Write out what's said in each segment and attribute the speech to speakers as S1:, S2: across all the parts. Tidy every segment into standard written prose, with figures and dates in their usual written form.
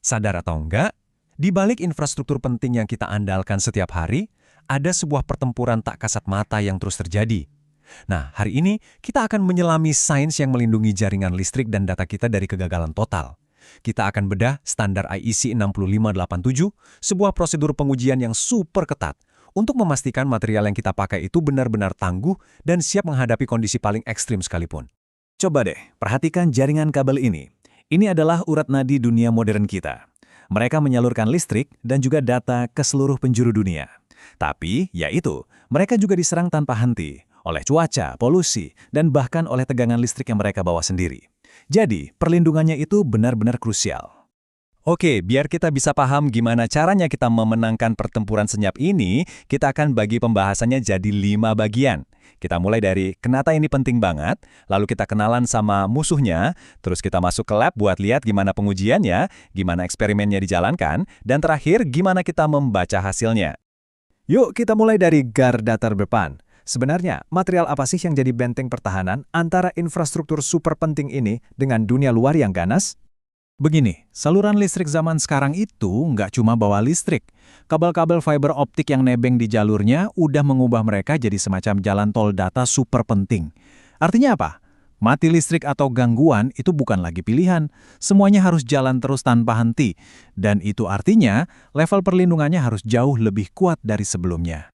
S1: Sadar atau enggak, di balik infrastruktur penting yang kita andalkan setiap hari, ada sebuah pertempuran tak kasat mata yang terus terjadi. Nah, hari ini kita akan menyelami sains yang melindungi jaringan listrik dan data kita dari kegagalan total. Kita akan bedah standar IEC 6587, sebuah prosedur pengujian yang super ketat untuk memastikan material yang kita pakai itu benar-benar tangguh dan siap menghadapi kondisi paling ekstrim sekalipun.
S2: Coba deh, perhatikan jaringan kabel ini. Ini adalah urat nadi dunia modern kita. Mereka menyalurkan listrik dan juga data ke seluruh penjuru dunia. Tapi, yaitu, mereka juga diserang tanpa henti oleh cuaca, polusi, dan bahkan oleh tegangan listrik yang mereka bawa sendiri. Jadi, perlindungannya itu benar-benar krusial.
S1: Oke, biar kita bisa paham gimana caranya kita memenangkan pertempuran senyap ini, kita akan bagi pembahasannya jadi 5 bagian. Kita mulai dari kenapa ini penting banget, lalu kita kenalan sama musuhnya, terus kita masuk ke lab buat lihat gimana pengujiannya, gimana eksperimennya dijalankan, dan terakhir gimana kita membaca hasilnya.
S2: Yuk kita mulai dari garda terdepan. Sebenarnya, material apa sih yang jadi benteng pertahanan antara infrastruktur super penting ini dengan dunia luar yang ganas? Begini, saluran listrik zaman sekarang itu nggak cuma bawa listrik. Kabel-kabel fiber optik yang nebeng di jalurnya udah mengubah mereka jadi semacam jalan tol data super penting. Artinya apa? Mati listrik atau gangguan itu bukan lagi pilihan. Semuanya harus jalan terus tanpa henti. Dan itu artinya level perlindungannya harus jauh lebih kuat dari sebelumnya.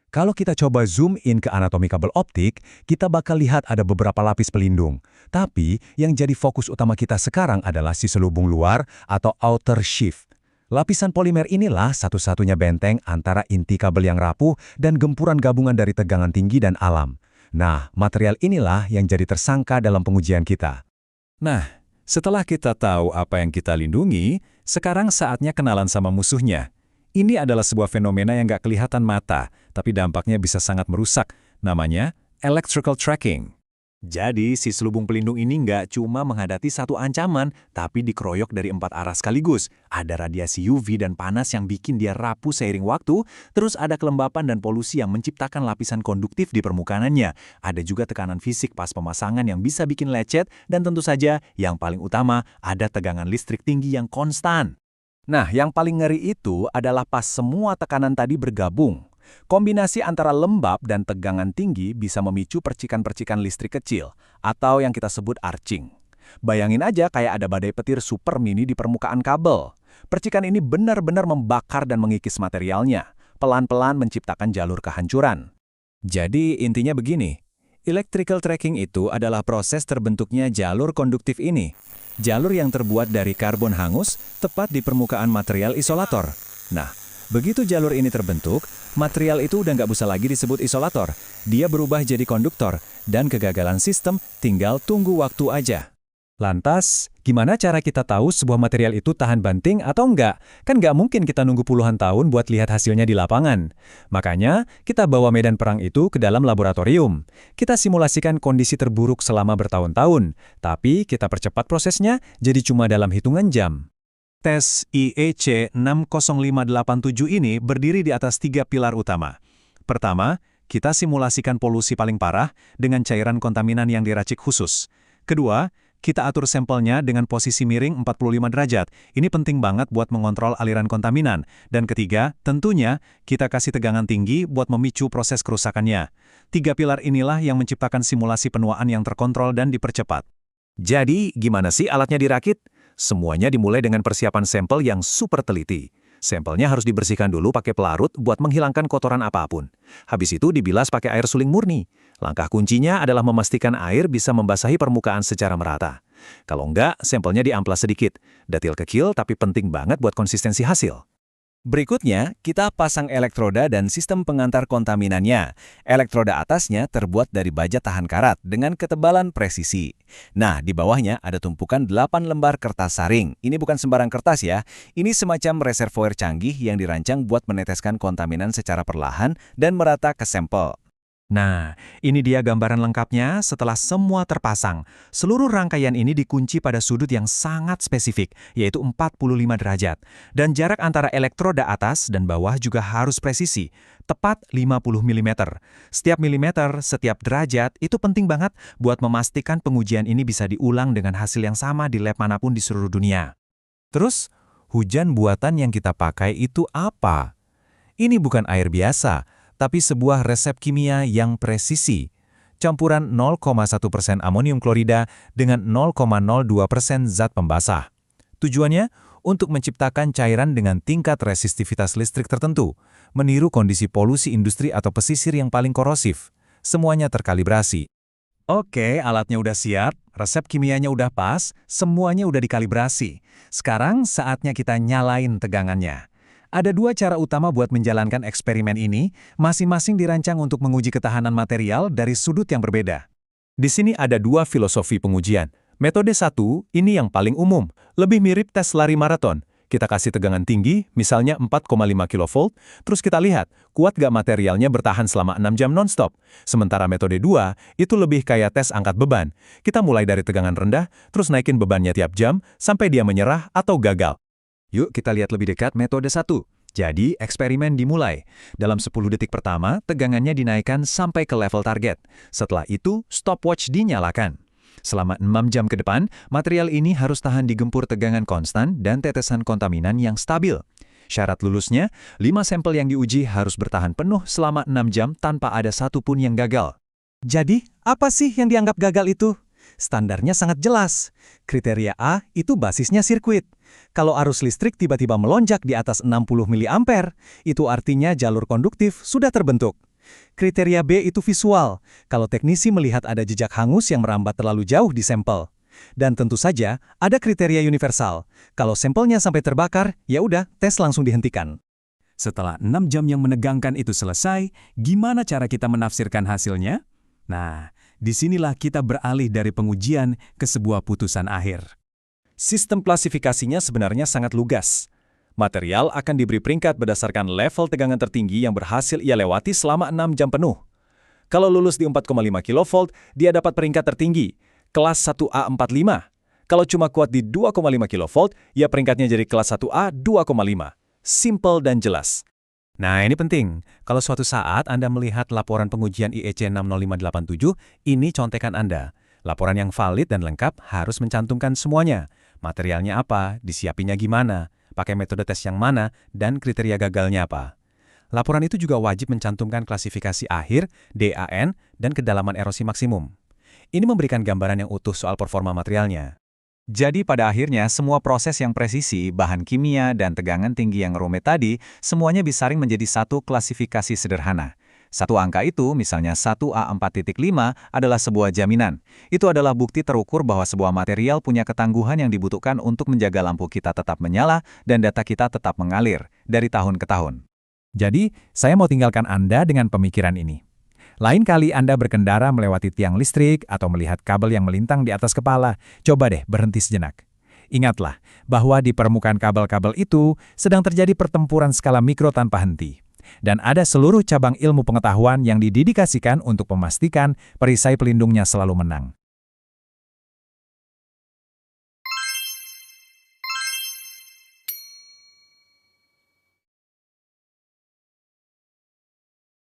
S1: Kalau kita coba zoom in ke anatomi kabel optik, kita bakal lihat ada beberapa lapis pelindung. Tapi, yang jadi fokus utama kita sekarang adalah si selubung luar atau outer sheath. Lapisan polimer inilah satu-satunya benteng antara inti kabel yang rapuh dan gempuran gabungan dari tegangan tinggi dan alam. Nah, material inilah yang jadi tersangka dalam pengujian kita.
S2: Nah, setelah kita tahu apa yang kita lindungi, sekarang saatnya kenalan sama musuhnya. Ini adalah sebuah fenomena yang nggak kelihatan mata, tapi dampaknya bisa sangat merusak. Namanya electrical tracking. Jadi, si selubung pelindung ini nggak cuma menghadapi satu ancaman, tapi dikeroyok dari 4 arah sekaligus. Ada radiasi UV dan panas yang bikin dia rapuh seiring waktu, terus ada kelembapan dan polusi yang menciptakan lapisan konduktif di permukaannya. Ada juga tekanan fisik pas pemasangan yang bisa bikin lecet, dan tentu saja, yang paling utama, ada tegangan listrik tinggi yang konstan. Nah, yang paling ngeri itu adalah pas semua tekanan tadi bergabung. Kombinasi antara lembab dan tegangan tinggi bisa memicu percikan-percikan listrik kecil, atau yang kita sebut arcing. Bayangin aja kayak ada badai petir super mini di permukaan kabel. Percikan ini benar-benar membakar dan mengikis materialnya, pelan-pelan menciptakan jalur kehancuran. Jadi intinya begini, electrical tracking itu adalah proses terbentuknya jalur konduktif ini. Jalur yang terbuat dari karbon hangus tepat di permukaan material isolator. Nah, begitu jalur ini terbentuk, material itu udah nggak bisa lagi disebut isolator. Dia berubah jadi konduktor, dan kegagalan sistem tinggal tunggu waktu aja. Lantas, gimana cara kita tahu sebuah material itu tahan banting atau enggak? Kan nggak mungkin kita nunggu puluhan tahun buat lihat hasilnya di lapangan. Makanya, kita bawa medan perang itu ke dalam laboratorium. Kita simulasikan kondisi terburuk selama bertahun-tahun, tapi kita percepat prosesnya jadi cuma dalam hitungan jam. Tes IEC 60587 ini berdiri di atas 3 pilar utama. Pertama, kita simulasikan polusi paling parah dengan cairan kontaminan yang diracik khusus. Kedua, kita atur sampelnya dengan posisi miring 45 derajat. Ini penting banget buat mengontrol aliran kontaminan. Dan ketiga, tentunya kita kasih tegangan tinggi buat memicu proses kerusakannya. 3 pilar inilah yang menciptakan simulasi penuaan yang terkontrol dan dipercepat. Jadi, gimana sih alatnya dirakit? Semuanya dimulai dengan persiapan sampel yang super teliti. Sampelnya harus dibersihkan dulu pakai pelarut buat menghilangkan kotoran apapun. Habis itu dibilas pakai air suling murni. Langkah kuncinya adalah memastikan air bisa membasahi permukaan secara merata. Kalau enggak, sampelnya diamplas sedikit. Detil kecil tapi penting banget buat konsistensi hasil. Berikutnya, kita pasang elektroda dan sistem pengantar kontaminannya. Elektroda atasnya terbuat dari baja tahan karat dengan ketebalan presisi. Nah, di bawahnya ada tumpukan 8 lembar kertas saring. Ini bukan sembarang kertas ya. Ini semacam reservoir canggih yang dirancang buat meneteskan kontaminan secara perlahan dan merata ke sampel. Nah, ini dia gambaran lengkapnya setelah semua terpasang. Seluruh rangkaian ini dikunci pada sudut yang sangat spesifik, yaitu 45 derajat. Dan jarak antara elektroda atas dan bawah juga harus presisi, tepat 50 mm. Setiap milimeter, setiap derajat, itu penting banget buat memastikan pengujian ini bisa diulang dengan hasil yang sama di lab manapun di seluruh dunia. Terus, hujan buatan yang kita pakai itu apa? Ini bukan air biasa, tapi sebuah resep kimia yang presisi. Campuran 0,1% amonium klorida dengan 0,02% zat pembasah. Tujuannya untuk menciptakan cairan dengan tingkat resistivitas listrik tertentu, meniru kondisi polusi industri atau pesisir yang paling korosif. Semuanya terkalibrasi. Oke, alatnya udah siap, resep kimianya udah pas, semuanya udah dikalibrasi. Sekarang saatnya kita nyalain tegangannya. Ada dua cara utama buat menjalankan eksperimen ini, masing-masing dirancang untuk menguji ketahanan material dari sudut yang berbeda. Di sini ada dua filosofi pengujian. Metode 1, ini yang paling umum, lebih mirip tes lari maraton. Kita kasih tegangan tinggi, misalnya 4,5 kV, terus kita lihat, kuat gak materialnya bertahan selama 6 jam non-stop. Sementara metode 2, itu lebih kayak tes angkat beban. Kita mulai dari tegangan rendah, terus naikin bebannya tiap jam, sampai dia menyerah atau gagal. Yuk kita lihat lebih dekat metode 1. Jadi, eksperimen dimulai. Dalam 10 detik pertama, tegangannya dinaikkan sampai ke level target. Setelah itu, stopwatch dinyalakan. Selama 6 jam ke depan, material ini harus tahan digempur tegangan konstan dan tetesan kontaminan yang stabil. Syarat lulusnya, 5 sampel yang diuji harus bertahan penuh selama 6 jam tanpa ada satupun yang gagal.
S1: Jadi, apa sih yang dianggap gagal itu? Standarnya sangat jelas. Kriteria A itu basisnya sirkuit. Kalau arus listrik tiba-tiba melonjak di atas 60 mA, itu artinya jalur konduktif sudah terbentuk. Kriteria B itu visual, kalau teknisi melihat ada jejak hangus yang merambat terlalu jauh di sampel. Dan tentu saja, ada kriteria universal. Kalau sampelnya sampai terbakar, ya udah, tes langsung dihentikan.
S3: Setelah 6 jam yang menegangkan itu selesai, gimana cara kita menafsirkan hasilnya? Nah, disinilah kita beralih dari pengujian ke sebuah putusan akhir.
S2: Sistem klasifikasinya sebenarnya sangat lugas. Material akan diberi peringkat berdasarkan level tegangan tertinggi yang berhasil ia lewati selama 6 jam penuh. Kalau lulus di 4,5 kV, dia dapat peringkat tertinggi, kelas 1A45. Kalau cuma kuat di 2,5 kV, ya peringkatnya jadi kelas 1A 2,5. Simple dan jelas. Nah, ini penting. Kalau suatu saat Anda melihat laporan pengujian IEC 60587, ini contekan Anda. Laporan yang valid dan lengkap harus mencantumkan semuanya. Materialnya apa, disiapinya gimana, pakai metode tes yang mana, dan kriteria gagalnya apa. Laporan itu juga wajib mencantumkan klasifikasi akhir, DAN, dan kedalaman erosi maksimum. Ini memberikan gambaran yang utuh soal performa materialnya. Jadi pada akhirnya semua proses yang presisi, bahan kimia, dan tegangan tinggi yang rumit tadi, semuanya disaring menjadi satu klasifikasi sederhana. Satu angka itu, misalnya 1A4.5, adalah sebuah jaminan. Itu adalah bukti terukur bahwa sebuah material punya ketangguhan yang dibutuhkan untuk menjaga lampu kita tetap menyala dan data kita tetap mengalir dari tahun ke tahun. Jadi, saya mau tinggalkan Anda dengan pemikiran ini. Lain kali Anda berkendara melewati tiang listrik atau melihat kabel yang melintang di atas kepala, coba deh berhenti sejenak. Ingatlah bahwa di permukaan kabel-kabel itu sedang terjadi pertempuran skala mikro tanpa henti. Dan ada seluruh cabang ilmu pengetahuan yang didedikasikan untuk memastikan perisai pelindungnya selalu menang.